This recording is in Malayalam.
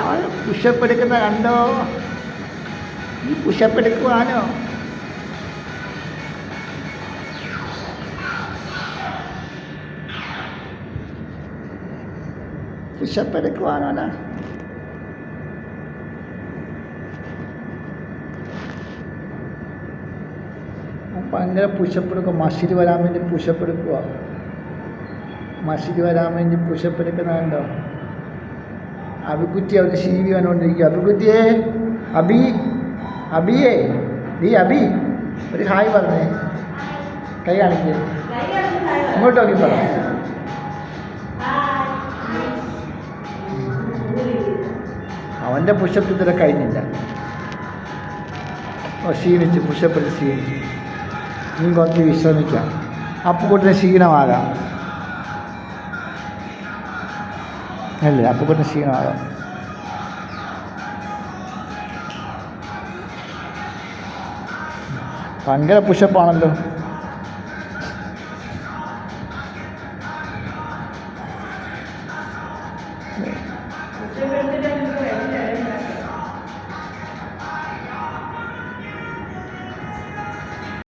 അവൻ പുഷപ്പ് എടുക്കുന്ന കണ്ടോ? ഈ പുഷപ്പ് എടുക്കുവാനോ? പുഷപ്പ് എടുക്കുവാനോടാ? ഭയങ്കര പുഷപ്പ് എടുക്കുക. മഷിൽ വരാൻ വേണ്ടി പുഷപ്പ് എടുക്കുക. മഷിൽ വരാൻ വേണ്ടി പുഷപ്പ് എടുക്കുന്നതുണ്ടോ? അബിക്കുറ്റി അവിടെ ശീവി വന്നുകൊണ്ടിരിക്കുക. അബിക്കുറ്റിയെ, അബിയേ, നീ അബി ഒരു ഹായ് പറഞ്ഞേ. കൈ കാണിക്കേ, ഇങ്ങോട്ട് നോക്കി പറ. അവൻ്റെ പുഷപ്പ് ഇതുവരെ കഴിഞ്ഞില്ല. ക്ഷീണിച്ച് പുഷപ്പിൽ ക്ഷീണിച്ചു. നീ കുറച്ച് വിശ്രമിക്കാം. അപ്പുക്കുട്ടിന് ക്ഷീണമാകാം അല്ലേ? അപ്പുക്കുട്ടിന് ക്ഷീണമാകാം. ഭയങ്കര പുഷപ്പാണല്ലോ.